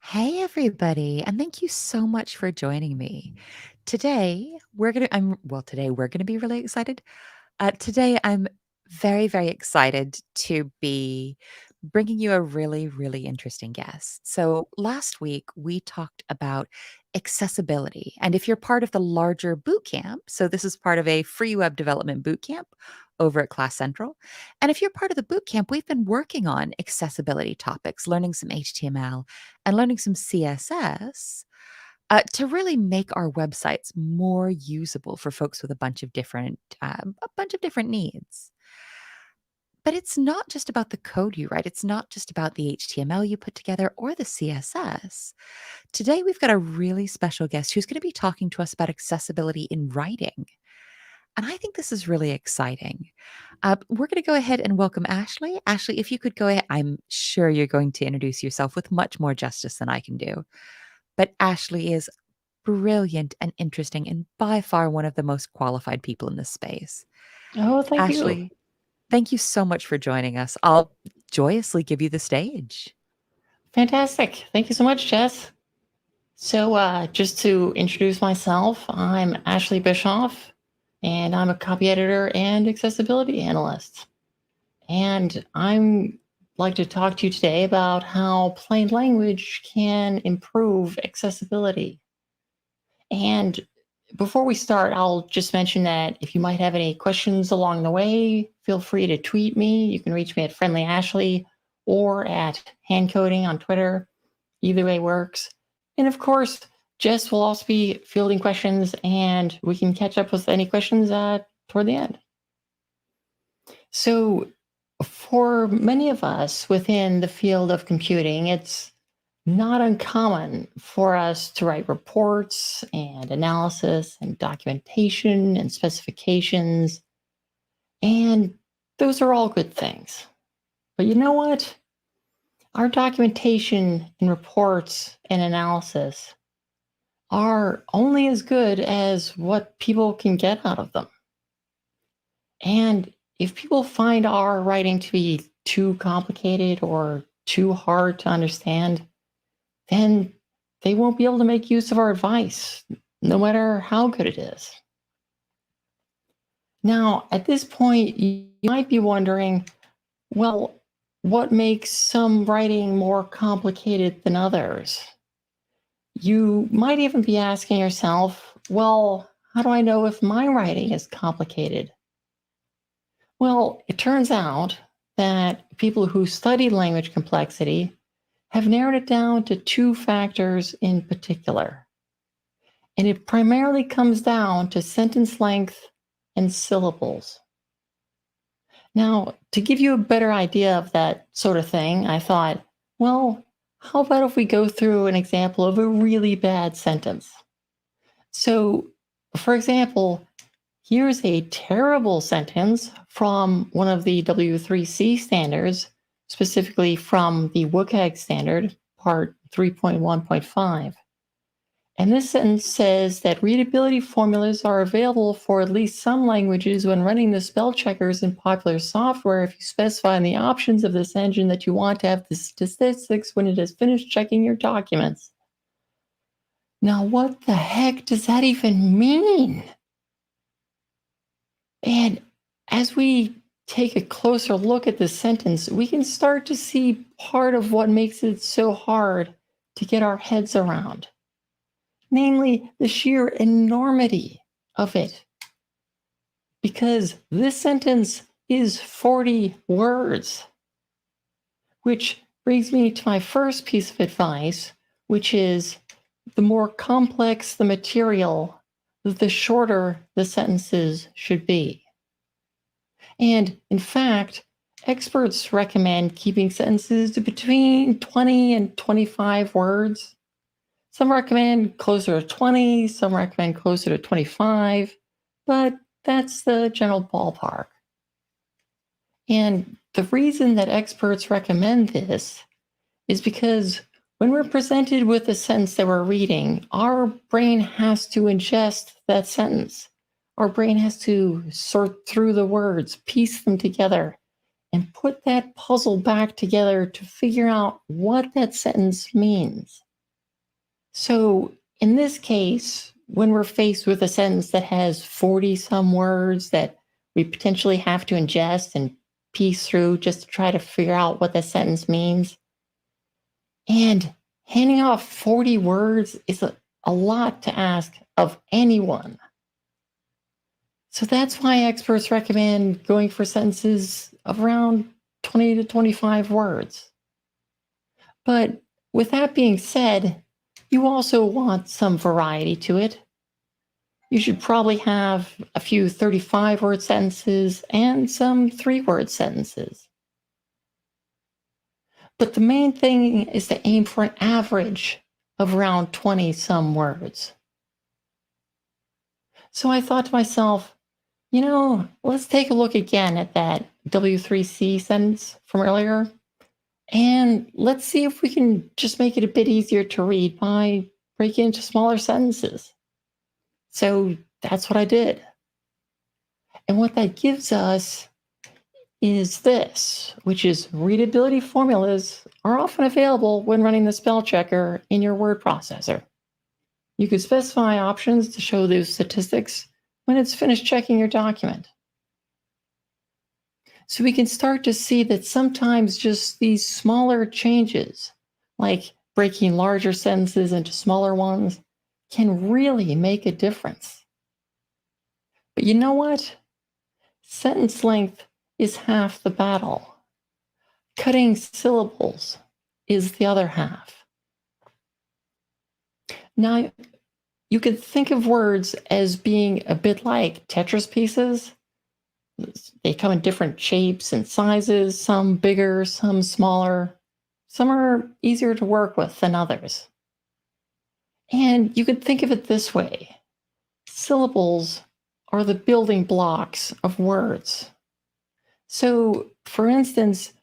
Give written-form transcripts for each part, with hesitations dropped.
Hey everybody, and thank you so much for joining me. Today we're gonna be really excited. Today I'm very excited to be bringing you a really interesting guest. So last week we talked about accessibility, and if you're part of the larger boot camp, so this is part of a free web development boot camp over at Class Central. And if you're part of the boot camp, we've been working on accessibility topics, learning some HTML and learning some CSS to really make our websites more usable for folks with a bunch of different needs. But it's not just about the code you write. It's not just about the HTML you put together or the CSS. Today, we've got a really special guest who's going to be talking to us about accessibility in writing. And I think this is really exciting. We're going to go ahead and welcome Ashley. Ashley, if you could go ahead, I'm sure you're going to introduce yourself with much more justice than I can do. But Ashley is brilliant and interesting and by far one of the most qualified people in this space. Oh, thank you. Ashley, thank you so much for joining us. I'll joyously give you the stage. Fantastic. Thank you so much, Jess. So, just to introduce myself, I'm Ashley Bischoff, and I'm a copy editor and accessibility analyst. And I'm like to talk to you today about how plain language can improve accessibility. And before we start, I'll just mention that if you might have any questions along the way, feel free to tweet me. You can reach me at Friendly Ashley or at Handcoding on Twitter. Either way works. And of course, Jess will also be fielding questions, and we can catch up with any questions toward the end. So, for many of us within the field of computing, it's not uncommon for us to write reports and analysis and documentation and specifications. And those are all good things. But you know what? Our documentation and reports and analysis are only as good as what people can get out of them. And if people find our writing to be too complicated or too hard to understand, then they won't be able to make use of our advice, no matter how good it is. Now, at this point, you might be wondering, well, what makes some writing more complicated than others? You might even be asking yourself, well, how do I know if my writing is complicated? Well, it turns out that people who study language complexity have narrowed it down to two factors in particular. And it primarily comes down to sentence length and syllables. Now, to give you a better idea of that sort of thing, I thought, well, how about if we go through an example of a really bad sentence? So, for example, here's a terrible sentence from one of the W3C standards, specifically from the WCAG standard, part 3.1.5. And this sentence says that readability formulas are available for at least some languages when running the spell checkers in popular software if you specify in the options of this engine that you want to have the statistics when it has finished checking your documents. Now, what the heck does that even mean? And as we take a closer look at this sentence, we can start to see part of what makes it so hard to get our heads around, namely the sheer enormity of it. Because this sentence is 40 words, which brings me to my first piece of advice, which is the more complex the material, the shorter the sentences should be. And in fact, experts recommend keeping sentences to between 20 and 25 words. Some recommend closer to 20, some recommend closer to 25, but that's the general ballpark. And the reason that experts recommend this is because when we're presented with a sentence that we're reading, our brain has to ingest that sentence. Our brain has to sort through the words, piece them together, and put that puzzle back together to figure out what that sentence means. So in this case, when we're faced with a sentence that has 40 some words that we potentially have to ingest and piece through just to try to figure out what the sentence means, and handing off 40 words is a lot to ask of anyone. So that's why experts recommend going for sentences of around 20 to 25 words. But with that being said, you also want some variety to it. You should probably have a few 35-word sentences and some 3-word sentences. But the main thing is to aim for an average of around 20 some words. So I thought to myself, let's take a look again at that W3C sentence from earlier. And let's see if we can just make it a bit easier to read by breaking into smaller sentences. So that's what I did. And what that gives us is this, which is readability formulas are often available when running the spell checker in your word processor. You can specify options to show those statistics when it's finished checking your document. So we can start to see that sometimes just these smaller changes, like breaking larger sentences into smaller ones, can really make a difference. But you know what? Sentence length is half the battle. Cutting syllables is the other half. Now, you can think of words as being a bit like Tetris pieces. They come in different shapes and sizes, some bigger, some smaller. Some are easier to work with than others. And you could think of it this way. Syllables are the building blocks of words. So, for instance,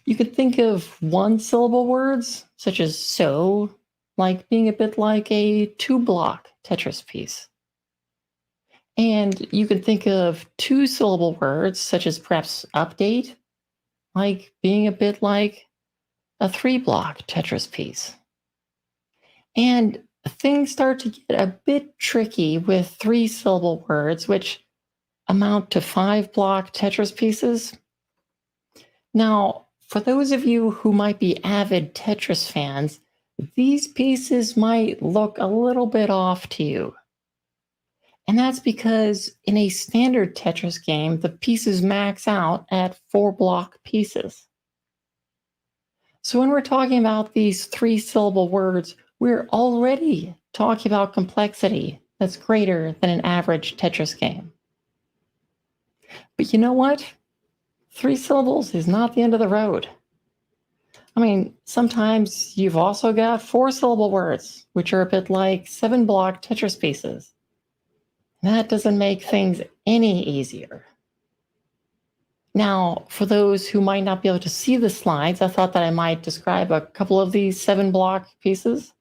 you could think of one-syllable words, such as so, like being a bit like a 2-block Tetris piece. And you could think of 2-syllable words, such as perhaps update, like being a bit like a 3-block Tetris piece. And things start to get a bit tricky with 3-syllable words, which amount to 5-block Tetris pieces. Now, for those of you who might be avid Tetris fans, these pieces might look a little bit off to you. And that's because in a standard Tetris game, the pieces max out at 4-block pieces. So when we're talking about these 3-syllable words, we're already talking about complexity that's greater than an average Tetris game. But you know what? 3 syllables is not the end of the road. I mean, sometimes you've also got 4-syllable words, which are a bit like 7-block Tetris pieces. That doesn't make things any easier. Now, for those who might not be able to see the slides, I thought that I might describe a couple of these 7-block pieces.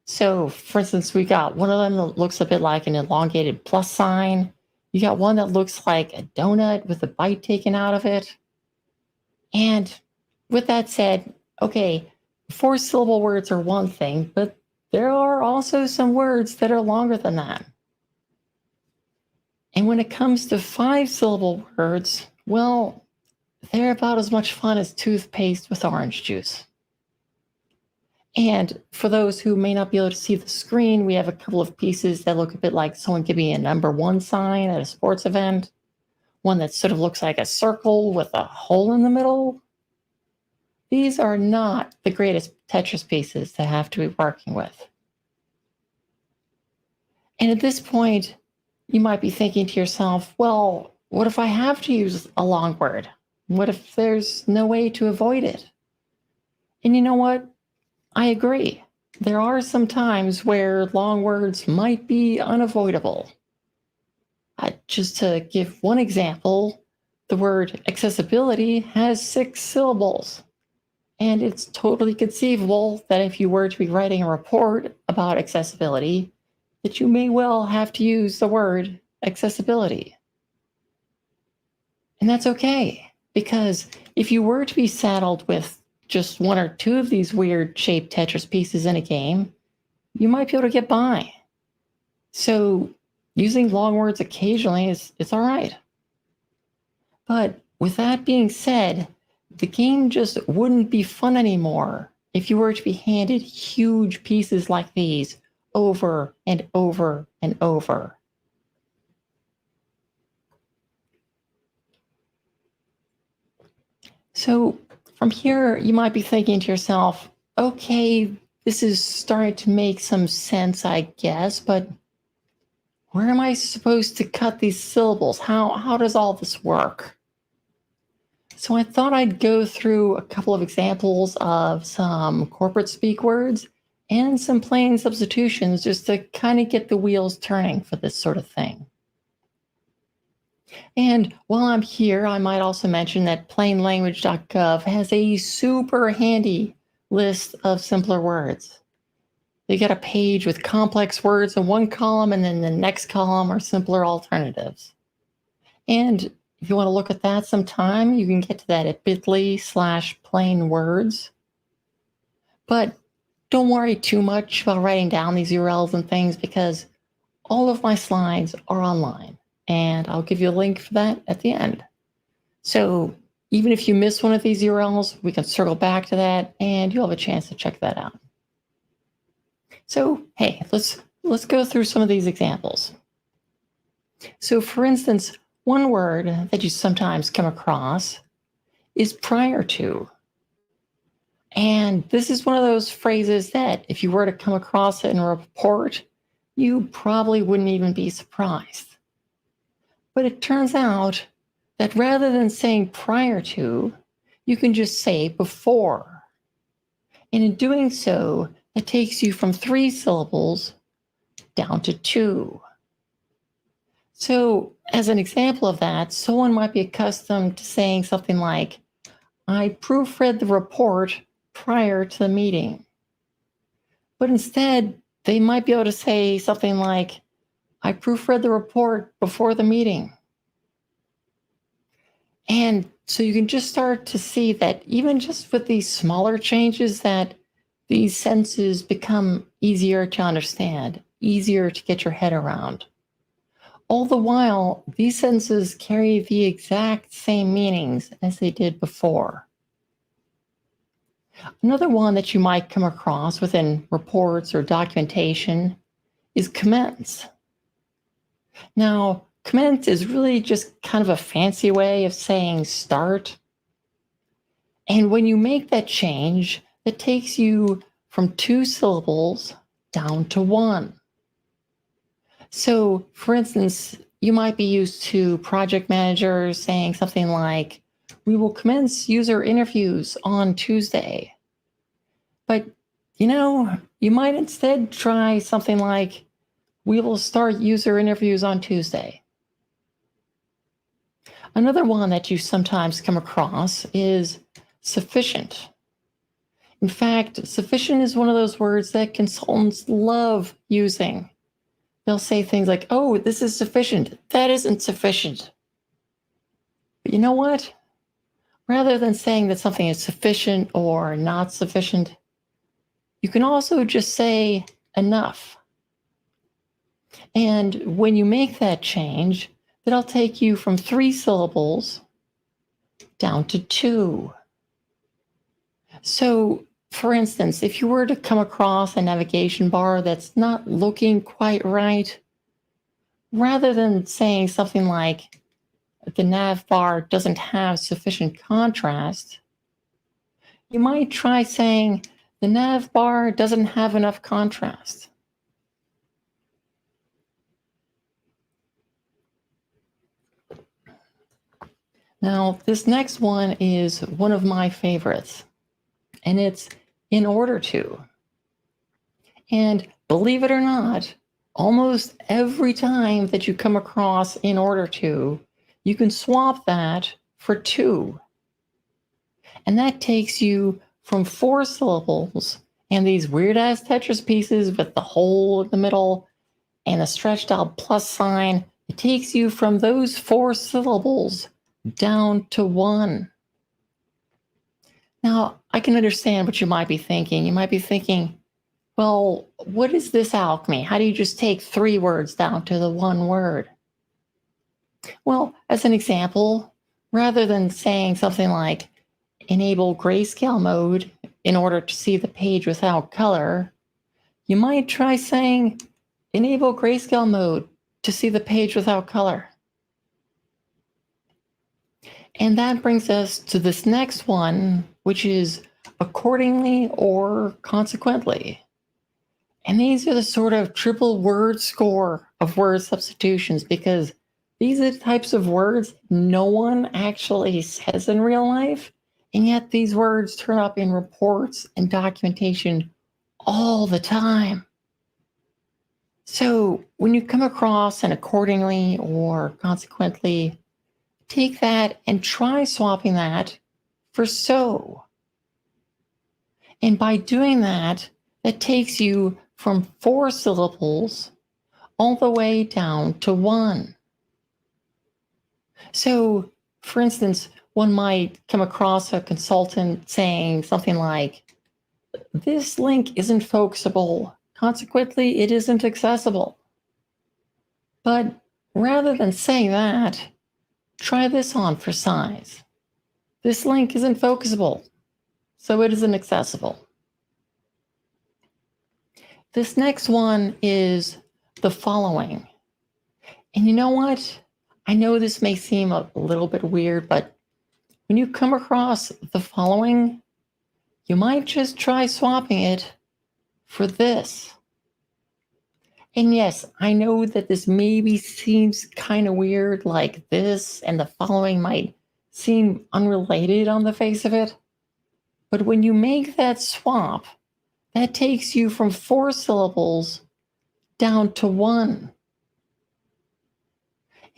So, for instance, we got one of them that looks a bit like an elongated plus sign. You got one that looks like a donut with a bite taken out of it. And with that said, okay, 4-syllable words are one thing, but there are also some words that are longer than that. And when it comes to 5-syllable words, well, they're about as much fun as toothpaste with orange juice. And for those who may not be able to see the screen, we have a couple of pieces that look a bit like someone giving a number 1 sign at a sports event. One that sort of looks like a circle with a hole in the middle. These are not the greatest Tetris pieces to have to be working with. And at this point, you might be thinking to yourself, well, what if I have to use a long word? What if there's no way to avoid it? And you know what? I agree. There are some times where long words might be unavoidable. Just to give one example, the word accessibility has 6 syllables. And it's totally conceivable that if you were to be writing a report about accessibility, that you may well have to use the word accessibility. And that's okay, because if you were to be saddled with just 1 or 2 of these weird shaped Tetris pieces in a game, you might be able to get by. So using long words occasionally is all right. But with that being said, the game just wouldn't be fun anymore if you were to be handed huge pieces like these over and over and over. So from here, you might be thinking to yourself, okay, this is starting to make some sense, I guess, but where am I supposed to cut these syllables? How does all this work? So I thought I'd go through a couple of examples of some corporate speak words and some plain substitutions just to kind of get the wheels turning for this sort of thing. And while I'm here, I might also mention that plainlanguage.gov has a super handy list of simpler words. You get a page with complex words in one column, and then the next column are simpler alternatives. And if you want to look at that sometime, you can get to that at bit.ly/plainwords. But don't worry too much about writing down these URLs and things because all of my slides are online, and I'll give you a link for that at the end. So even if you miss one of these URLs, we can circle back to that, and you'll have a chance to check that out. So hey, let's go through some of these examples. So for instance, one word that you sometimes come across is prior to. And this is one of those phrases that if you were to come across it in a report, you probably wouldn't even be surprised. But it turns out that rather than saying prior to, you can just say before. And in doing so, it takes you from 3 syllables down to 2. So as an example of that, someone might be accustomed to saying something like, I proofread the report prior to the meeting. But instead, they might be able to say something like, I proofread the report before the meeting. And so you can just start to see that even just with these smaller changes that these sentences become easier to understand, easier to get your head around. All the while, these sentences carry the exact same meanings as they did before. Another one that you might come across within reports or documentation is commence. Now, commence is really just kind of a fancy way of saying start. And when you make that change, it takes you from 2 syllables down to 1. So, for instance, you might be used to project managers saying something like, we will commence user interviews on Tuesday. But, you might instead try something like, we will start user interviews on Tuesday. Another one that you sometimes come across is sufficient. In fact, sufficient is one of those words that consultants love using. They'll say things like, oh, this is sufficient. That isn't sufficient. But you know what? Rather than saying that something is sufficient or not sufficient, you can also just say enough. And when you make that change, that'll take you from 3 syllables down to 2. So, for instance, if you were to come across a navigation bar that's not looking quite right, rather than saying something like, the nav bar doesn't have sufficient contrast, you might try saying, the nav bar doesn't have enough contrast. Now, this next one is one of my favorites, and it's in order to. And believe it or not, almost every time that you come across in order to, you can swap that for 2. And that takes you from 4 syllables and these weird-ass Tetris pieces with the hole in the middle and a stretched out plus sign. It takes you from those 4 syllables down to 1. Now, I can understand what you might be thinking. You might be thinking, Well, what is this alchemy? How do you just take 3 words down to the 1 word? Well, as an example, rather than saying something like enable grayscale mode in order to see the page without color, you might try saying enable grayscale mode to see the page without color. And that brings us to this next one, which is accordingly or consequently. And these are the sort of triple word score of word substitutions because these are the types of words no one actually says in real life. And yet these words turn up in reports and documentation all the time. So when you come across an accordingly or consequently, take that and try swapping that for so. And by doing that, that takes you from 4 syllables all the way down to 1. So, for instance, one might come across a consultant saying something like, this link isn't focusable, consequently, it isn't accessible. But rather than saying that, try this on for size. This link isn't focusable, so it isn't accessible. This next one is the following. And you know what? I know this may seem a little bit weird, but when you come across the following, you might just try swapping it for this. And yes, I know that this maybe seems kind of weird, like this and the following might seem unrelated on the face of it. But when you make that swap, that takes you from 4 syllables down to 1.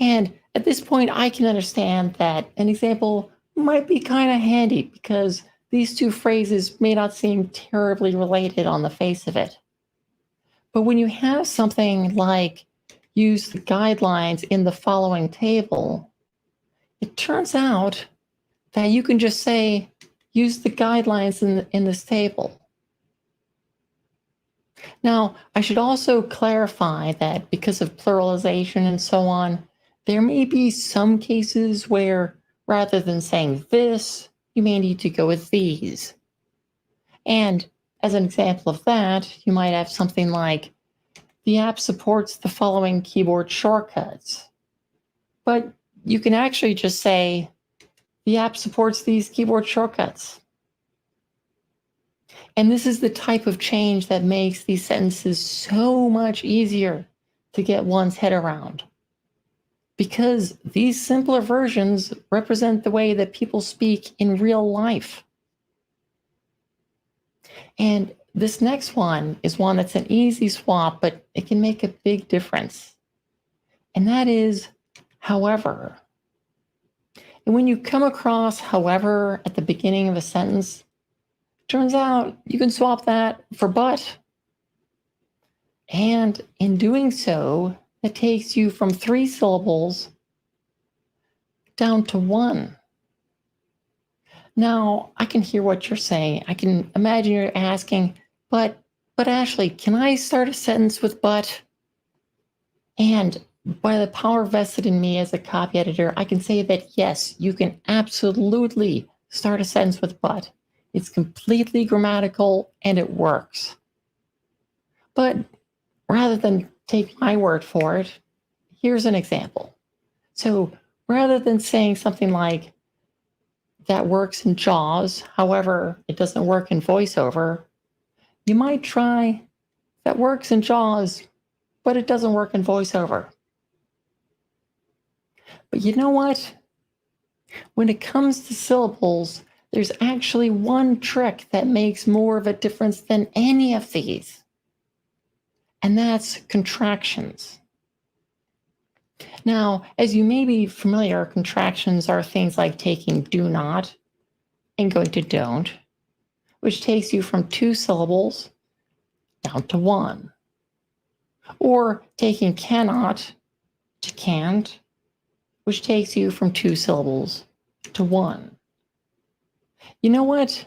And at this point, I can understand that an example might be kind of handy because these 2 phrases may not seem terribly related on the face of it. But when you have something like use the guidelines in the following table, it turns out that you can just say use the guidelines in this table. Now, I should also clarify that because of pluralization and so on, there may be some cases where rather than saying this, you may need to go with these. And as an example of that, you might have something like the app supports the following keyboard shortcuts. But you can actually just say the app supports these keyboard shortcuts. And this is the type of change that makes these sentences so much easier to get one's head around. Because these simpler versions represent the way that people speak in real life. And this next one is one that's an easy swap, but it can make a big difference. And that is, however. And when you come across however at the beginning of a sentence, turns out you can swap that for but. And in doing so, it takes you from 3 syllables down to 1. Now, I can hear what you're saying. I can imagine you're asking, but Ashley, can I start a sentence with but? And by the power vested in me as a copy editor, I can say that yes, you can absolutely start a sentence with but. It's completely grammatical and it works. But rather than take my word for it, here's an example. So rather than saying something like, that works in JAWS, however, it doesn't work in VoiceOver, you might try, that works in JAWS, but it doesn't work in VoiceOver. But you know what? When it comes to syllables, there's actually one trick that makes more of a difference than any of these. And that's contractions. Now, as you may be familiar, contractions are things like taking do not and going to don't, which takes you from 2 syllables down to 1. Or taking cannot to can't, which takes you from 2 syllables to 1. You know what?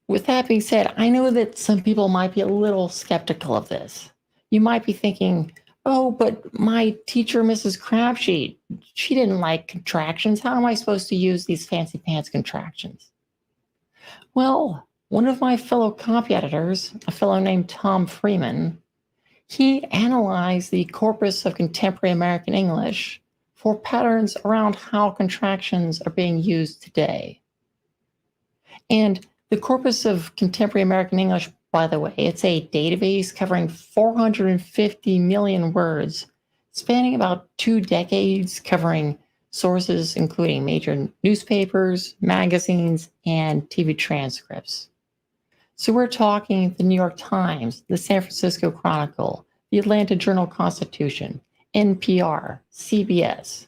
With that being said, I know that some people might be a little skeptical of this. You might be thinking, oh, but my teacher, Mrs. Crabsheet, she didn't like contractions. How am I supposed to use these fancy pants contractions? Well, one of my fellow copy editors, a fellow named Tom Freeman, he analyzed the corpus of contemporary American English for patterns around how contractions are being used today. And the corpus of contemporary American English, by the way, it's a database covering 450 million words, spanning about 2 decades, covering sources including major newspapers, magazines, and TV transcripts. So we're talking the New York Times, the San Francisco Chronicle, the Atlanta Journal-Constitution, NPR, CBS.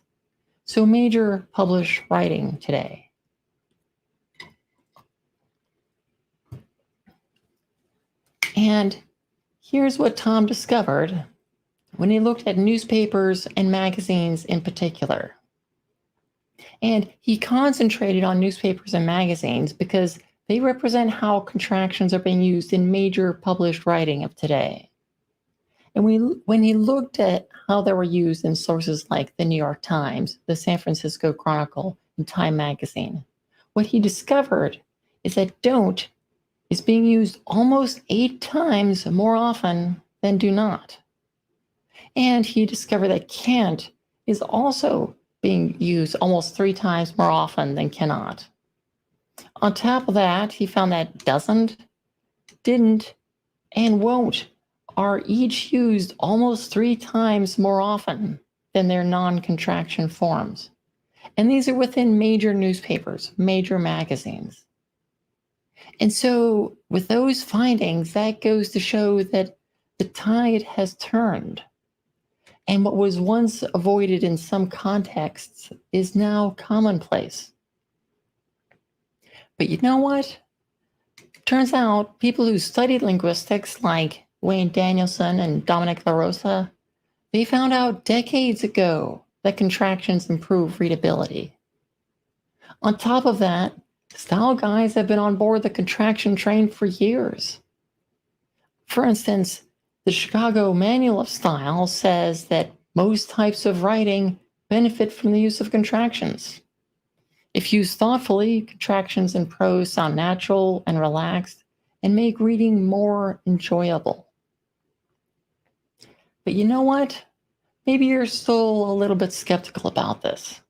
So major published writing today. And here's what Tom discovered when he looked at newspapers and magazines in particular. And he concentrated on newspapers and magazines because they represent how contractions are being used in major published writing of today. And when he looked at how they were used in sources like the New York Times, the San Francisco Chronicle, and Time magazine, what he discovered is that don't is being used almost 8 times more often than do not. And he discovered that can't is also being used almost 3 times more often than cannot. On top of that, he found that doesn't, didn't, and won't are each used almost 3 times more often than their non-contraction forms. And these are within major newspapers, major magazines. And so with those findings, that goes to show that the tide has turned. And what was once avoided in some contexts is now commonplace. But you know what? Turns out people who studied linguistics, like Wayne Danielson and Dominic LaRosa, they found out decades ago that contractions improve readability. On top of that, style guys have been on board the contraction train for years. For instance, the Chicago Manual of Style says that most types of writing benefit from the use of contractions. If used thoughtfully, contractions in prose sound natural and relaxed and make reading more enjoyable. But you know what? Maybe you're still a little bit skeptical about this.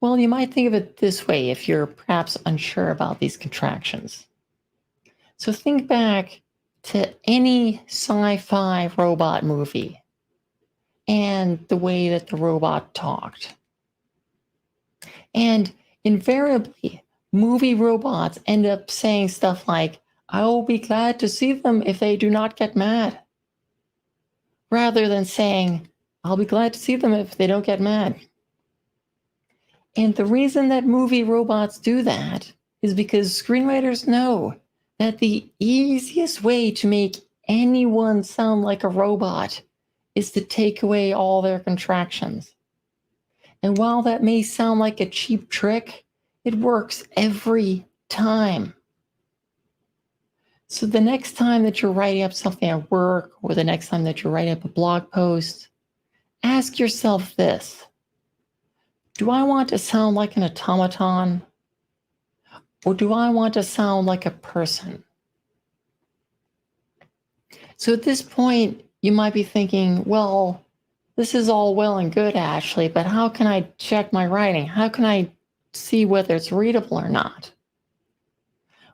Well, you might think of it this way if you're perhaps unsure about these contractions. So think back to any sci-fi robot movie and the way that the robot talked. And invariably, movie robots end up saying stuff like, "I will be glad to see them if they do not get mad," rather than saying, "I'll be glad to see them if they don't get mad." And the reason that movie robots do that is because screenwriters know that the easiest way to make anyone sound like a robot is to take away all their contractions. And while that may sound like a cheap trick, it works every time. So the next time that you're writing up something at work, or the next time that you're writing up a blog post, ask yourself this: do I want to sound like an automaton? Or do I want to sound like a person? So at this point, you might be thinking, well, this is all well and good, Ashley, but how can I check my writing? How can I see whether it's readable or not?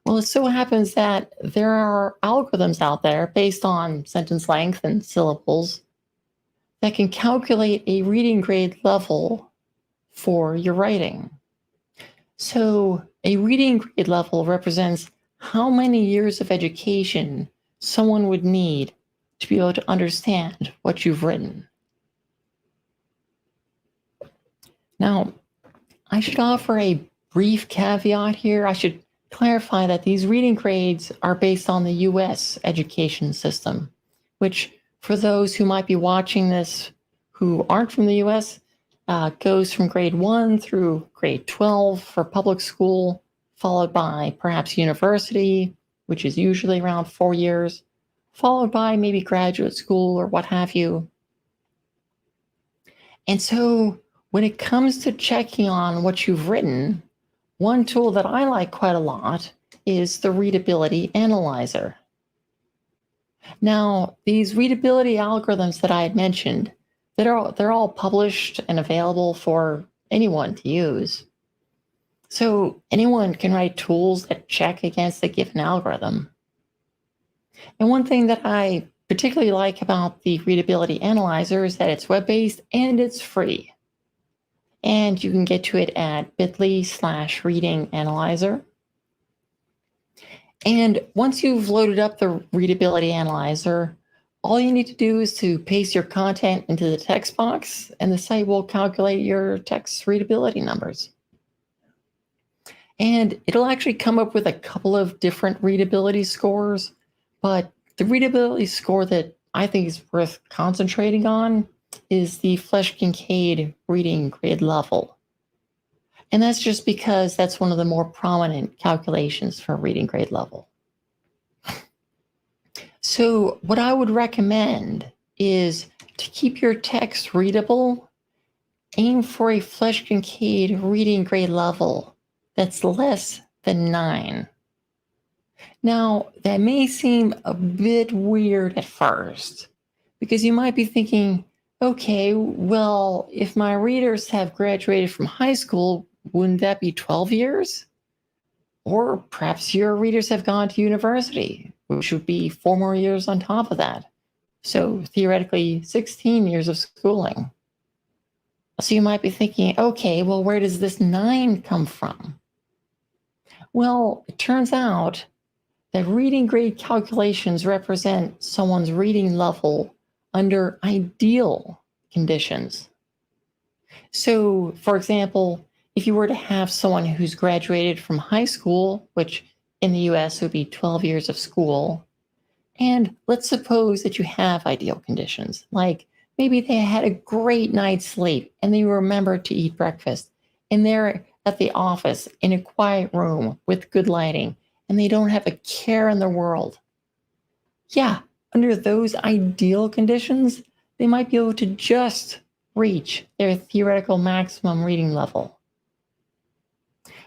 Well, it so happens that there are algorithms out there based on sentence length and syllables that can calculate a reading grade level for your writing. So a reading grade level represents how many years of education someone would need to be able to understand what you've written. Now, I should offer a brief caveat here. I should clarify that these reading grades are based on the US education system, which, for those who might be watching this who aren't from the US, goes from grade 1 through grade 12 for public school, followed by perhaps university, which is usually around 4 years, followed by maybe graduate school or what have you. And so when it comes to checking on what you've written, one tool that I like quite a lot is the Readability Analyzer. Now, these readability algorithms that I had mentioned, they're all published and available for anyone to use. So anyone can write tools that check against a given algorithm. And one thing that I particularly like about the Readability Analyzer is that it's web-based and it's free. And you can get to it at bit.ly/reading analyzer. And once you've loaded up the Readability Analyzer, all you need to do is to paste your content into the text box, and the site will calculate your text readability numbers. And it'll actually come up with a couple of different readability scores, but the readability score that I think is worth concentrating on is the Flesch-Kincaid reading grade level. And that's just because that's one of the more prominent calculations for reading grade level. So what I would recommend is to keep your text readable, aim for a Flesch-Kincaid reading grade level that's less than 9. Now, that may seem a bit weird at first, because you might be thinking, okay, well, if my readers have graduated from high school, wouldn't that be 12 years? Or perhaps your readers have gone to university, which would be 4 more years on top of that. So theoretically, 16 years of schooling. So you might be thinking, okay, well, where does this 9 come from? Well, it turns out that reading grade calculations represent someone's reading level under ideal conditions. So, for example, if you were to have someone who's graduated from high school, which in the US would be 12 years of school, and let's suppose that you have ideal conditions, like maybe they had a great night's sleep and they remembered to eat breakfast, and they're at the office in a quiet room with good lighting, and they don't have a care in the world. Yeah, under those ideal conditions, they might be able to just reach their theoretical maximum reading level.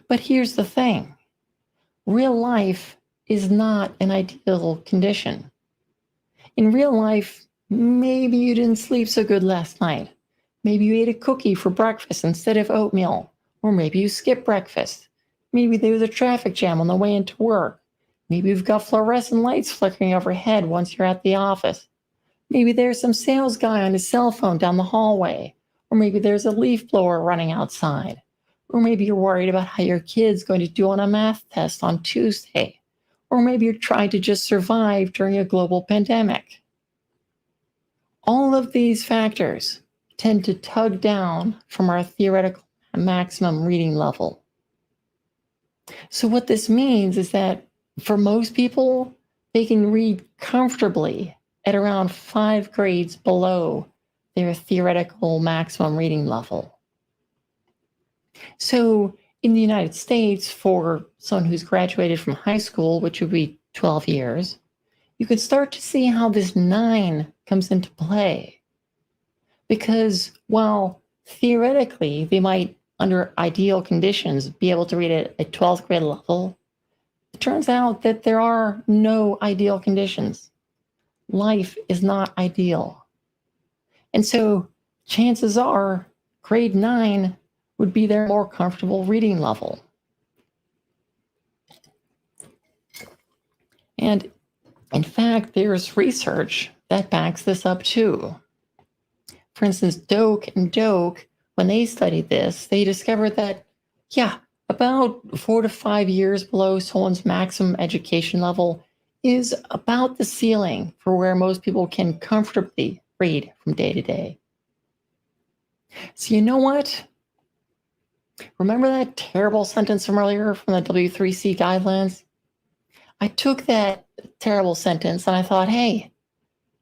But here's the thing. Real life is not an ideal condition. In real life, maybe you didn't sleep so good last night. Maybe you ate a cookie for breakfast instead of oatmeal, or maybe you skipped breakfast. Maybe there was a traffic jam on the way into work. Maybe you've got fluorescent lights flickering overhead once you're at the office. Maybe there's some sales guy on his cell phone down the hallway. Or maybe there's a leaf blower running outside. Or maybe you're worried about how your kid's going to do on a math test on Tuesday. Or maybe you're trying to just survive during a global pandemic. All of these factors tend to tug down from our theoretical maximum reading level. So what this means is that for most people, they can read comfortably at around 5 grades below their theoretical maximum reading level. So in the United States, for someone who's graduated from high school, which would be 12 years, you can start to see how this 9 comes into play. Because while theoretically they might, under ideal conditions, be able to read at a 12th grade level, it turns out that there are no ideal conditions. Life is not ideal. And so chances are grade 9 would be their more comfortable reading level. And in fact, there's research that backs this up too. For instance, Doak and Doak, when they studied this, they discovered that, about 4 to 5 years below someone's maximum education level is about the ceiling for where most people can comfortably read from day to day. So you know what? Remember that terrible sentence from earlier from the W3C guidelines? I took that terrible sentence and I thought, hey,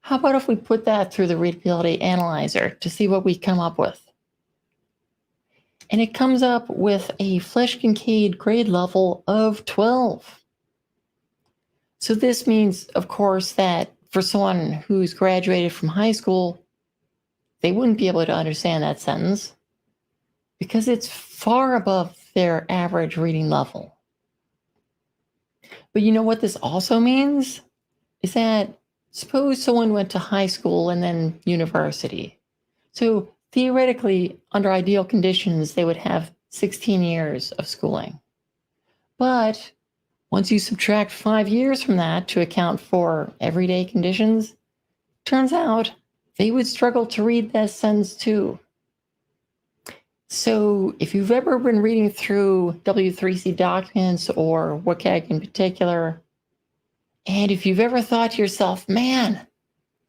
how about if we put that through the Readability Analyzer to see what we come up with? And it comes up with a Flesch-Kincaid grade level of 12. So this means, of course, that for someone who's graduated from high school, they wouldn't be able to understand that sentence because it's far above their average reading level. But you know what this also means? Is that suppose someone went to high school and then university. So theoretically, under ideal conditions, they would have 16 years of schooling. But once you subtract 5 years from that to account for everyday conditions, turns out they would struggle to read that sentence too. So if you've ever been reading through W3C documents or WCAG in particular, and if you've ever thought to yourself, man,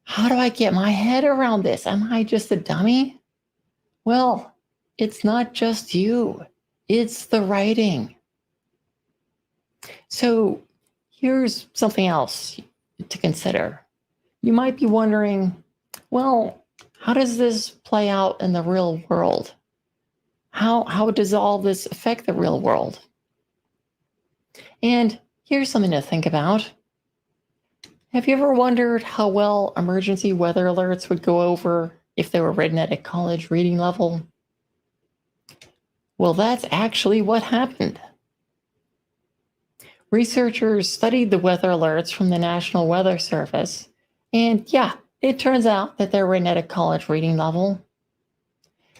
how do I get my head around this? Am I just a dummy? Well, it's not just you, it's the writing. So here's something else to consider. You might be wondering, well, how does this play out in the real world? How does all this affect the real world? And here's something to think about. Have you ever wondered how well emergency weather alerts would go over if they were written at a college reading level? Well, that's actually what happened. Researchers studied the weather alerts from the National Weather Service, and yeah, it turns out that they're written at a college reading level.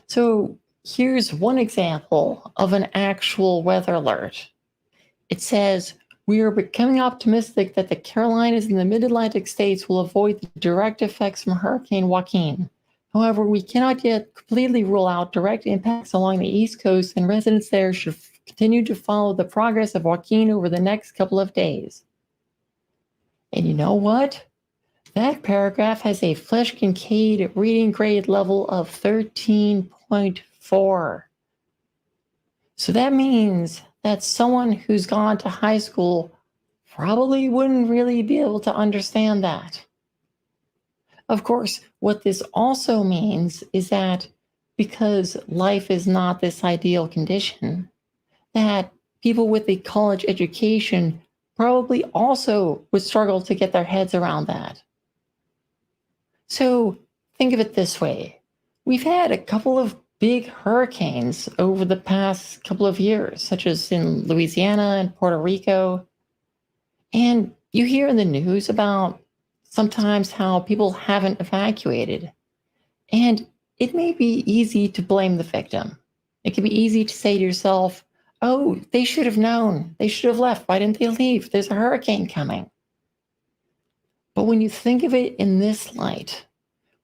So here's one example of an actual weather alert. It says, we are becoming optimistic that the Carolinas and the Mid-Atlantic states will avoid the direct effects from Hurricane Joaquin. However, we cannot yet completely rule out direct impacts along the East Coast, and residents there should continue to follow the progress of Joaquin over the next couple of days. And you know what? That paragraph has a Flesch-Kincaid reading grade level of 13.4. So that means that someone who's gone to high school probably wouldn't really be able to understand that. Of course, what this also means is that because life is not this ideal condition, that people with a college education probably also would struggle to get their heads around that. So think of it this way. We've had a couple of big hurricanes over the past couple of years, such as in Louisiana and Puerto Rico. And you hear in the news about sometimes how people haven't evacuated. And it may be easy to blame the victim. It can be easy to say to yourself, oh, they should have known. They should have left. Why didn't they leave? There's a hurricane coming. But when you think of it in this light,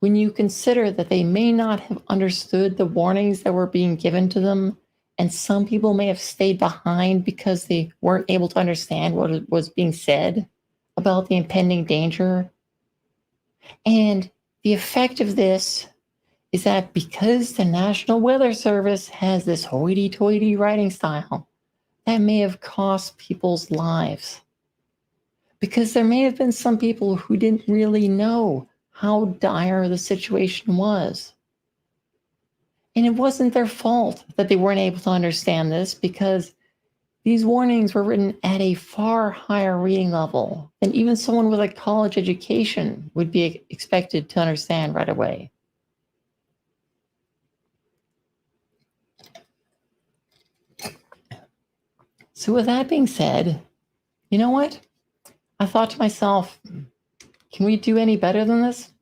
when you consider that they may not have understood the warnings that were being given to them, and some people may have stayed behind because they weren't able to understand what was being said about the impending danger. And the effect of this is that because the National Weather Service has this hoity-toity writing style, that may have cost people's lives. Because there may have been some people who didn't really know how dire the situation was. And it wasn't their fault that they weren't able to understand this, because these warnings were written at a far higher reading level than even someone with a college education would be expected to understand right away. So with that being said, you know what? I thought to myself, can we do any better than this?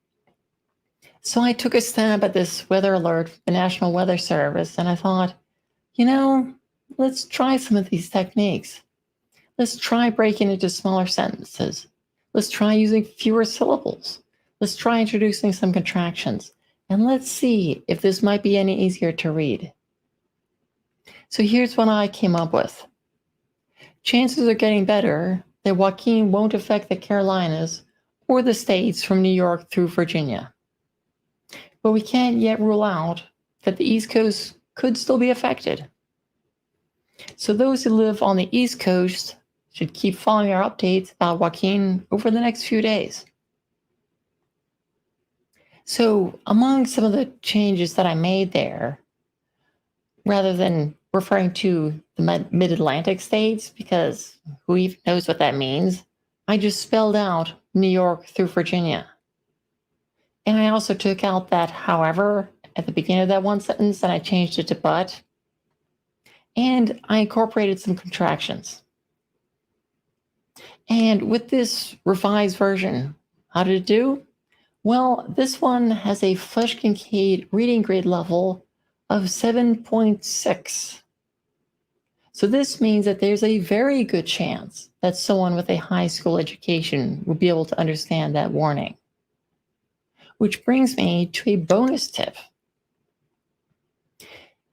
So I took a stab at this weather alert from the National Weather Service, and I thought, let's try some of these techniques. Let's try breaking into smaller sentences. Let's try using fewer syllables. Let's try introducing some contractions. And let's see if this might be any easier to read. So here's what I came up with. Chances are getting better that Joaquin won't affect the Carolinas or the states from New York through Virginia. But we can't yet rule out that the East Coast could still be affected. So those who live on the East Coast should keep following our updates about Joaquin over the next few days. So among some of the changes that I made there, rather than referring to the mid-Atlantic states, because who even knows what that means, I just spelled out New York through Virginia. And I also took out that however at the beginning of that one sentence, and I changed it to but. And I incorporated some contractions. And with this revised version, how did it do? Well, this one has a Flesch-Kincaid reading grade level of 7.6. So this means that there's a very good chance that someone with a high school education will be able to understand that warning. Which brings me to a bonus tip.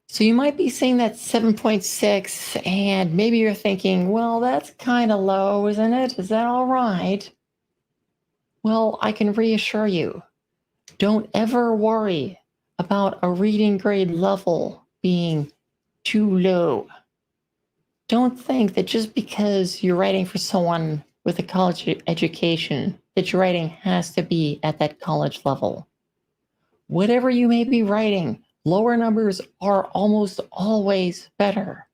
So you might be seeing that 7.6 and maybe you're thinking, well, that's kind of low, isn't it? Is that all right? Well, I can reassure you, don't ever worry about a reading grade level being too low. Don't think that just because you're writing for someone with a college education, that your writing has to be at that college level. Whatever you may be writing, lower numbers are almost always better.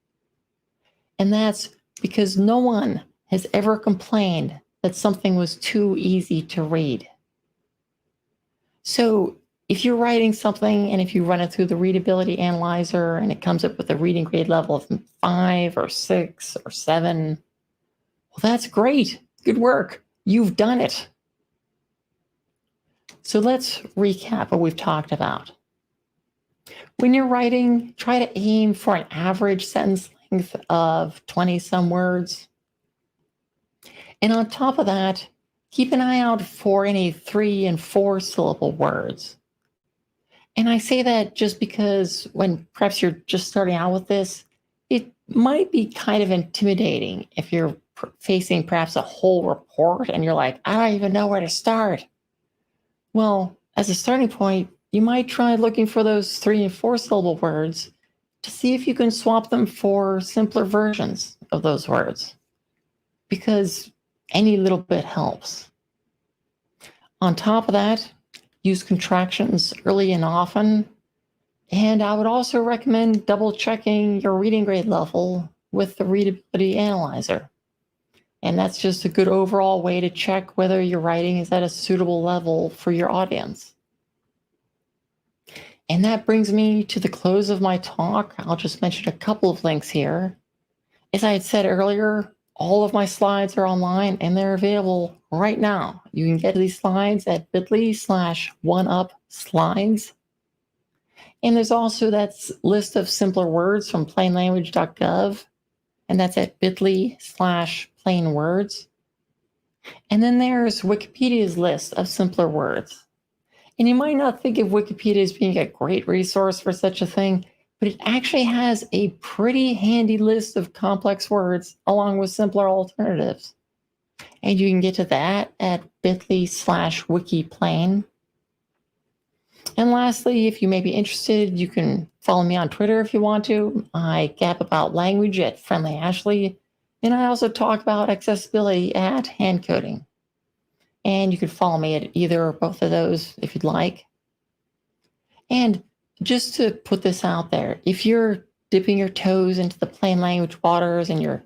And that's because no one has ever complained that something was too easy to read. So if you're writing something and if you run it through the readability analyzer and it comes up with a reading grade level of 5 or 6 or 7, well, that's great. Good work. You've done it. So let's recap what we've talked about. When you're writing, try to aim for an average sentence length of 20-some words. And on top of that, keep an eye out for any 3- and 4-syllable words. And I say that just because when perhaps you're just starting out with this, it might be kind of intimidating if you're facing perhaps a whole report and you're like, I don't even know where to start. Well, as a starting point, you might try looking for those 3- and 4-syllable words to see if you can swap them for simpler versions of those words, because any little bit helps. On top of that, use contractions early and often. And I would also recommend double checking your reading grade level with the readability analyzer. And that's just a good overall way to check whether your writing is at a suitable level for your audience. And that brings me to the close of my talk. I'll just mention a couple of links here. As I had said earlier, all of my slides are online and they're available right now. You can get these slides at bit.ly/oneupslides. And there's also that list of simpler words from plainlanguage.gov, and that's at bit.ly/plainwords. And then there's Wikipedia's list of simpler words. And you might not think of Wikipedia as being a great resource for such a thing, but it actually has a pretty handy list of complex words along with simpler alternatives. And you can get to that at bit.ly/wikiplain. And lastly, if you may be interested, you can follow me on Twitter if you want to. I gab about language at Friendly Ashley, and I also talk about accessibility at Handcoding. And you can follow me at either or both of those if you'd like. And just to put this out there, if you're dipping your toes into the plain language waters and you're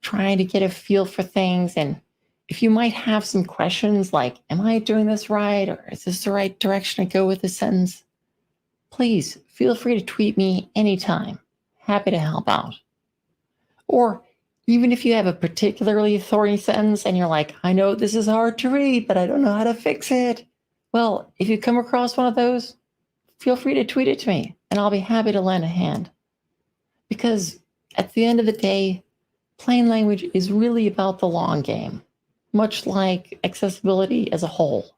trying to get a feel for things, and if you might have some questions like, am I doing this right? Or is this the right direction to go with this sentence? Please feel free to tweet me anytime. Happy to help out. Or even if you have a particularly thorny sentence and you're like, I know this is hard to read, but I don't know how to fix it. Well, if you come across one of those, feel free to tweet it to me and I'll be happy to lend a hand. Because at the end of the day, plain language is really about the long game, much like accessibility as a whole.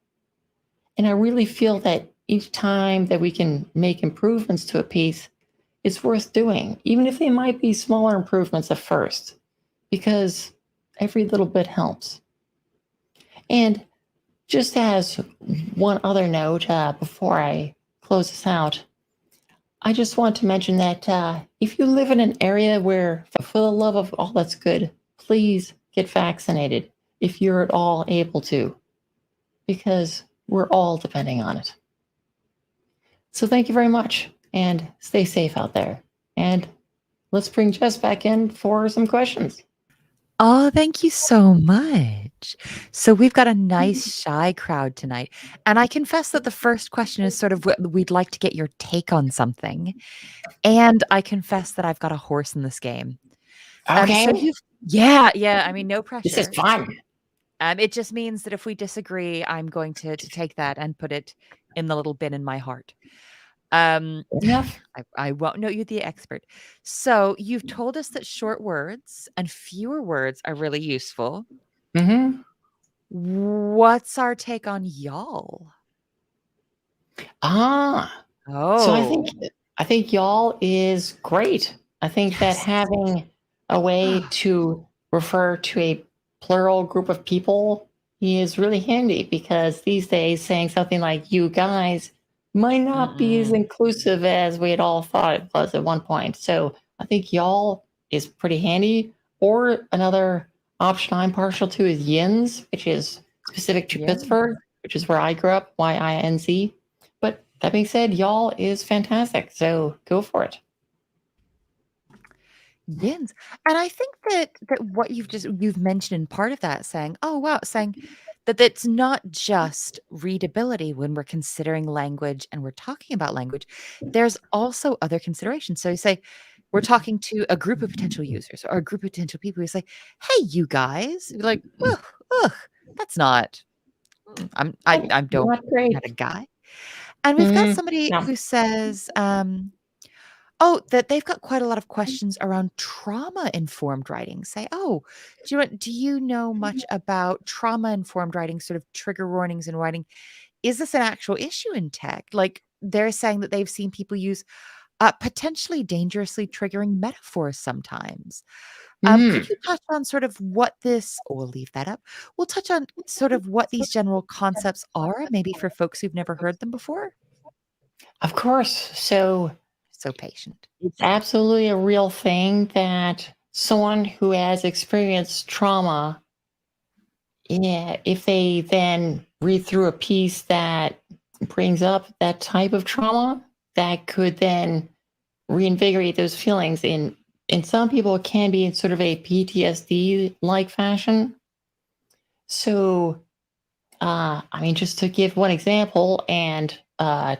And I really feel that each time that we can make improvements to a piece, it's worth doing, even if they might be smaller improvements at first, because every little bit helps. And just as one other note before I close this out, I just want to mention that if you live in an area where, for the love of all that's good, please get vaccinated if you're at all able to, because we're all depending on it. So thank you very much, and stay safe out there. And let's bring Jess back in for some questions. Oh, thank you so much. So we've got a nice shy crowd tonight. And I confess that the first question is sort of what we'd like to get your take on something. And I confess that I've got a horse in this game. So Okay. you've yeah, I mean, no This is pressure. fun. It just means that if we disagree, I'm going to take that and put it in the little bin in my heart. Um, Enough. I won't know you're the expert. So you've told us that short words and fewer words are really useful. Mm-hmm. What's our take on y'all? Ah. So Oh, I think y'all is great. I think that yes. having a way to refer to a plural group of people is really handy because these days saying something like you guys might not be as Mm-mm. inclusive as we had all thought it was at one point. So I think y'all is pretty handy. Or another option I'm partial to is yins, which is specific to Yeah. Pittsburgh, which is where I grew up, YINZ. But that being said, y'all is fantastic. So go for it. Yins. And I think that what you've mentioned in part of that saying, "Oh, wow," saying that it's not just readability when we're considering language and we're talking about language. There's also other considerations. So you say we're talking to a group of potential users or a group of potential people. You say, "Hey, you guys." You're like, "Ugh, ugh, that's not I don't Not great. not a guy." And we've got Mm, somebody no. who says, oh, that they've got quite a lot of questions around trauma-informed writing. Say, "Oh, do you know much about trauma-informed writing, sort of trigger warnings in writing? Is this an actual issue in tech?" Like, they're saying that they've seen people use, potentially dangerously triggering metaphors sometimes. Could Mm, you touch on sort of what this or we'll leave that up. We'll touch on sort of what these general concepts are, maybe for folks who've never heard them before? of course. So So patient. it's absolutely a real thing that someone who has experienced trauma, yeah, if they then read through a piece that brings up that type of trauma, that could then reinvigorate those feelings. In some people, it can be in sort of a PTSD like fashion. So I mean, just to give one example and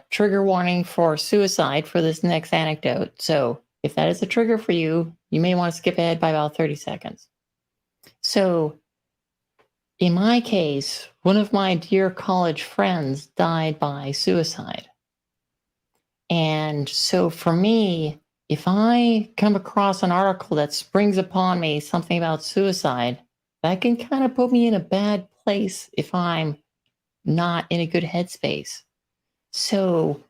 trigger warning for suicide for this next anecdote. So, if that is a trigger for you, you may want to skip ahead by about 30 seconds. So, in my case, one of my dear college friends died by suicide. And so, for me, if I come across an article that springs upon me something about suicide, that can kind of put me in a bad place if I'm not in a good headspace. So,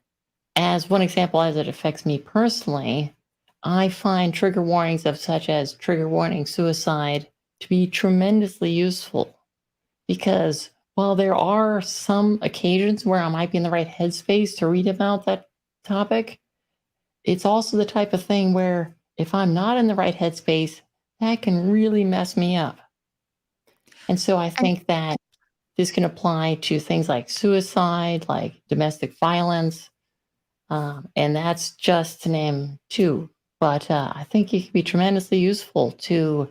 as one example, as it affects me personally, I find trigger warnings of such as trigger warning suicide to be tremendously useful because while there are some occasions where I might be in the right headspace to read about that topic, it's also the type of thing where if I'm not in the right headspace, that can really mess me up. And so I And think that this can apply to things like suicide, like domestic violence, and that's just to name two. But I think it can be tremendously useful to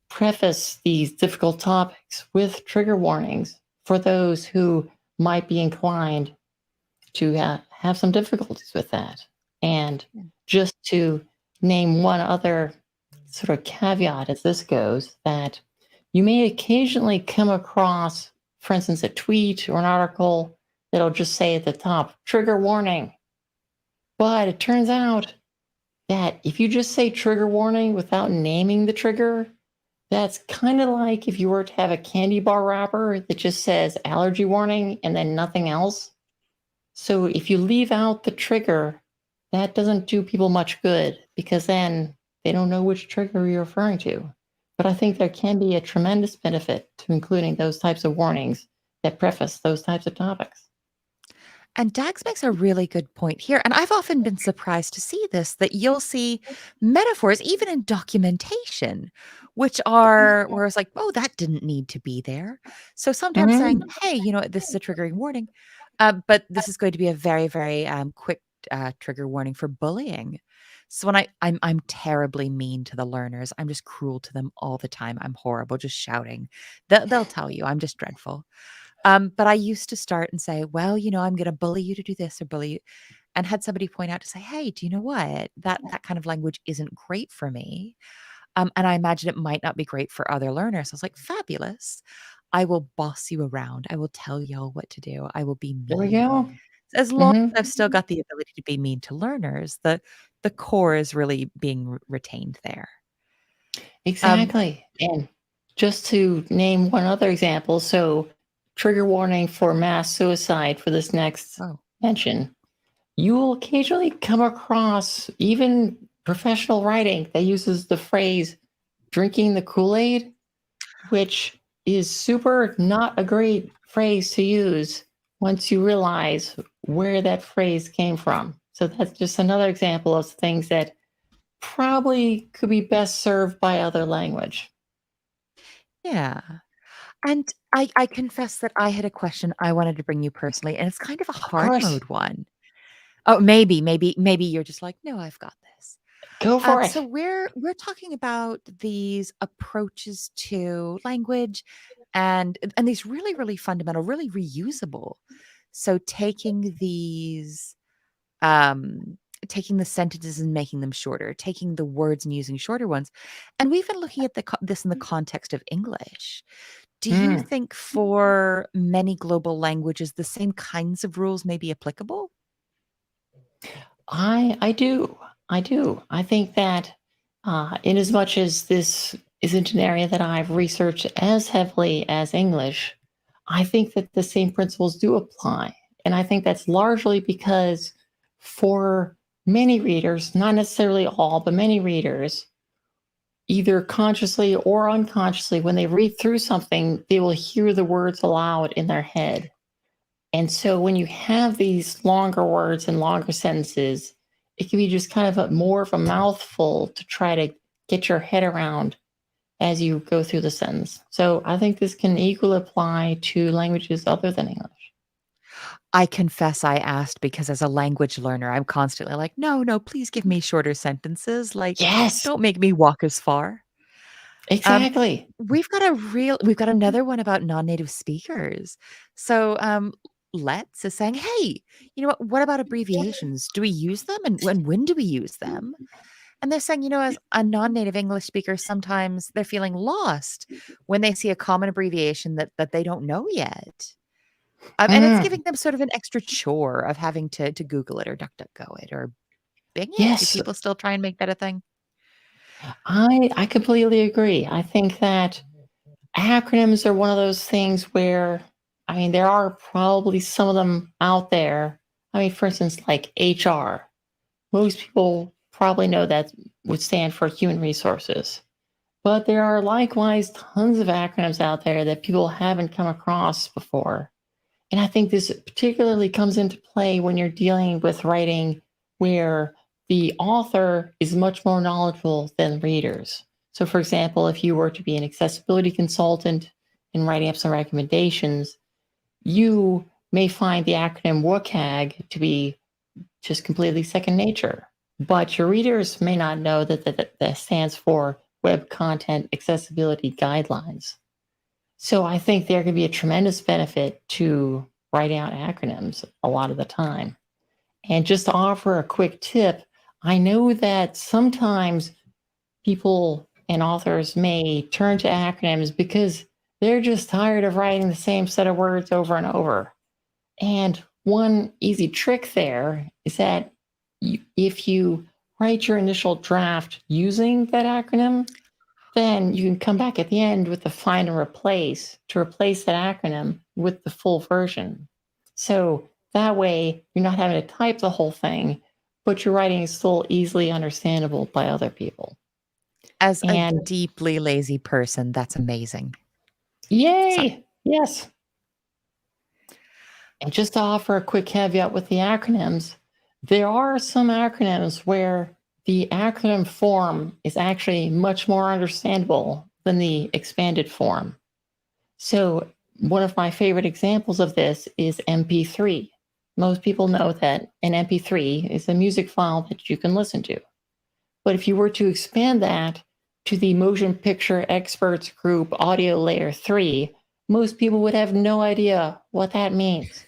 preface these difficult topics with trigger warnings for those who might be inclined to have some difficulties with that. And just to name one other sort of caveat as this goes, that you may occasionally come across, for instance, a tweet or an article that'll just say at the top, trigger warning. But it turns out that if you just say trigger warning without naming the trigger, that's kind of like if you were to have a candy bar wrapper that just says allergy warning and then nothing else. So if you leave out the trigger, that doesn't do people much good because then they don't know which trigger you're referring to. But I think there can be a tremendous benefit to including those types of warnings that preface those types of topics. Dags makes a really good point here, and I've often been surprised to see this, that you'll see metaphors even in documentation, which are where it's like, "Oh, that didn't need to be there." So sometimes saying, Mhm. "Hey, this is a triggering warning, but this is going to be a very, very, quick trigger warning for bullying. So when I'm terribly mean to the learners. I'm just cruel to them all the time. I'm horrible, just shouting. They'll tell you I'm just dreadful. But I used to start and say, "Well, I'm gonna bully you to do this or bully you," and had somebody point out to say, "Hey, do you know what? That kind of language isn't great for me." And I imagine it might not be great for other learners. I was like, "Fabulous. I will boss you around. I will tell y'all what to do. I will be There we mean." go. As long Hmm. as I've still got the ability to be mean to learners, the core is really being retained there. Um, Exactly. And just to name one other example, so trigger warning for mass suicide for this next oh, mention. You will occasionally come across even professional writing that uses the phrase drinking the Kool Aid, which is super not a great phrase to use once you realize where that phrase came from. So that's just another example of things that probably could be best served by other language. yeah. And I confess that I had a question I wanted to bring you personally, and it's kind of a Of hard course, mode one. Oh, maybe you're just like, "No, I've got this." go for So it. we're talking about these approaches to language and these really, really fundamental, really reusable. So um, taking the sentences and making them shorter, taking the words and using shorter ones, and we've been looking at this in the context of English. Do you Mm. think for many global languages, the same kinds of rules may be applicable? I do. I do. I think that in as much as this isn't an area that I've researched as heavily as English, I think that the same principles do apply. And I think that's largely because for many readers, not necessarily all, but many readers, either consciously or unconsciously, when they read through something, they will hear the words aloud in their head. And so when you have these longer words and longer sentences, it can be just kind of more of a mouthful to try to get your head around as you go through the sentence. So I think this can equally apply to languages other than English. I confess I asked because as a language learner, I'm constantly like, "No, no, please give me shorter sentences, like, Yes, don't make me walk as far." Um, exactly. we've got another one about non-native speakers. So, Let's is saying, "Hey, you know what about abbreviations? Do we use them, and when do we use them?" And they're saying, as a non-native English speaker, sometimes they're feeling lost when they see a common abbreviation that they don't know yet. And it's Mm, giving them sort of an extra chore of having to Google it or DuckDuckGo it or Bing it. Do yes, people still try and make that a thing? I completely agree. I think that acronyms are one of those things where, I mean, there are probably some of them out there. I mean, for instance, like HR. Most people probably know that would stand for human resources. But there are likewise tons of acronyms out there that people haven't come across before. And I think this particularly comes into play when you're dealing with writing where the author is much more knowledgeable than readers. So, for example, if you were to be an accessibility consultant and writing up some recommendations, you may find the acronym WCAG to be just completely second nature. But your readers may not know that stands for Web Content Accessibility Guidelines. So I think there could be a tremendous benefit to writing out acronyms a lot of the time. And just to offer a quick tip, I know that sometimes people and authors may turn to acronyms because they're just tired of writing the same set of words over and over. And one easy trick there is that if you write your initial draft using that acronym, then you can come back at the end with the find and replace to replace that acronym with the full version. So that way you're not having to type the whole thing, but your writing is still easily understandable by other people. As a And deeply lazy person, that's amazing. Sorry. yay! Yes. And just to offer a quick caveat with the acronyms, there are some acronyms where the acronym form is actually much more understandable than the expanded form. So, one of my favorite examples of this is MP3, most people know that an MP3 is a music file that you can listen to. But if you were to expand that to the motion picture experts group audio layer 3, most people would have no idea what that means.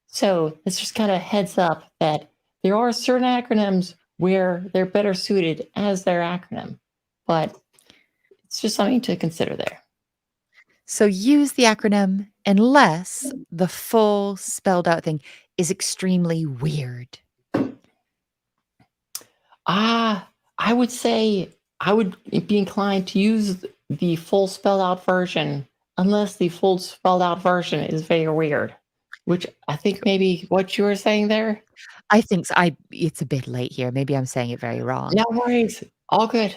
So it's just kind of heads up that there are certain acronyms where they're better suited as their acronym, but it's just something to consider there. So use the acronym unless the full spelled out thing is extremely weird. I would say I would be inclined to use the full spelled out version unless the full spelled out version is very weird, which I think maybe what you were saying there. I think it's a bit late here. Maybe I'm saying it very wrong. No worries. All good.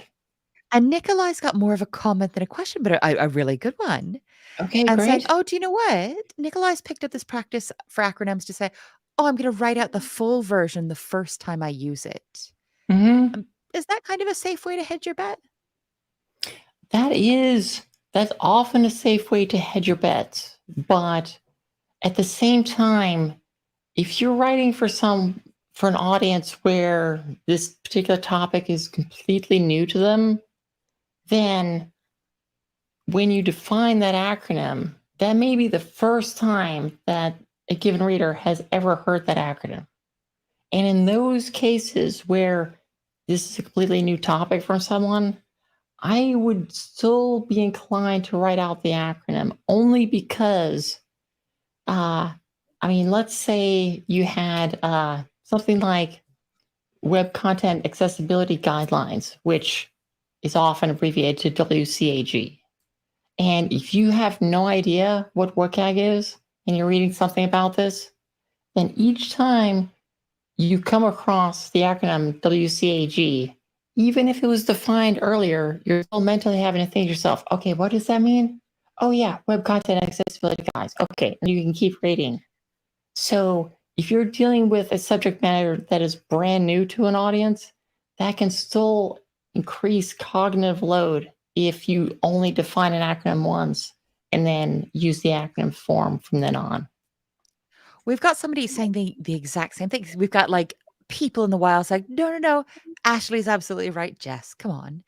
And Nikolai's got more of a comment than a question, but a really good one. Okay, And saying, great. "Oh, do you know what? Nikolai's picked up this practice for acronyms to say, oh, I'm going to write out the full version the first time I use it." Hmm. Is that kind of a safe way to hedge your bet? That's often a safe way to hedge your bets. But at the same time, if you're writing for an audience where this particular topic is completely new to them, then when you define that acronym, that may be the first time that a given reader has ever heard that acronym. And in those cases where this is a completely new topic from someone, I would still be inclined to write out the acronym only because, let's say you had something like Web Content Accessibility Guidelines, which is often abbreviated to WCAG. And if you have no idea what WCAG is and you're reading something about this, then each time you come across the acronym WCAG, even if it was defined earlier, you're still mentally having to think to yourself, okay, what does that mean? Oh, yeah, Web Content Accessibility Guides. Okay, and you can keep reading. So if you're dealing with a subject matter that is brand new to an audience, that can still increase cognitive load if you only define an acronym once and then use the acronym form from then on. We've got somebody saying the exact same thing. We've got like people in the wild saying, no, no, no. Ashley's absolutely right, Jess. Come on.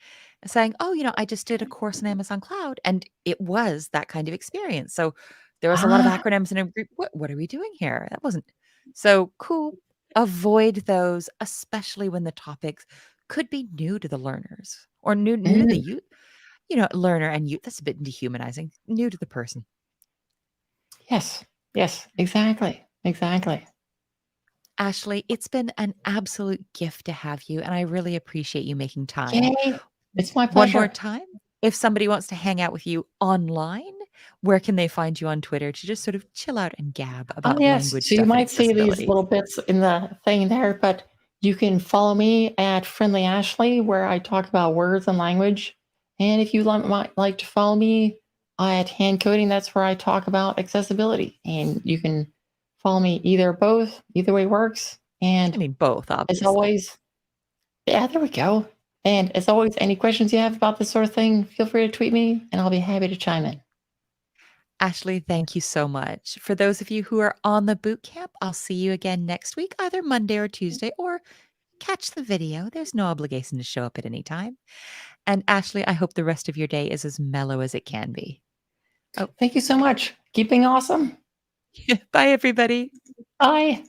Saying, oh, I just did a course in Amazon Cloud and it was that kind of experience. So there was a lot of Ah, acronyms in a group. What are we doing here? That wasn't so cool. Avoid those, especially when the topics could be new to the learners or new to the mm, youth, learner and youth. That's a bit dehumanizing, new to the person. yes, yes, exactly, exactly. Ashley, it's been an absolute gift to have you, and I really appreciate you making time. Yay, it's my One more pleasure. time, if somebody wants to hang out with you online, where can they find you on Twitter to just sort of chill out and gab Oh, about yes. language So you stuff and might see these accessibility? little bits in the thing there, but you can follow me at Friendly Ashley, where I talk about words and language. And if you might like to follow me at Hand Coding, that's where I talk about accessibility. And you can follow me both, either way works. I And mean, both, as obviously. always, yeah, there we go. And as always, any questions you have about this sort of thing, feel free to tweet me and I'll be happy to chime in. Ashley, thank you so much. For those of you who are on the boot camp, I'll see you again next week, either Monday or Tuesday, or catch the video. There's no obligation to show up at any time. And Ashley, I hope the rest of your day is as mellow as it can be. Oh, Thank you so much. Keep being awesome. bye, everybody. Bye.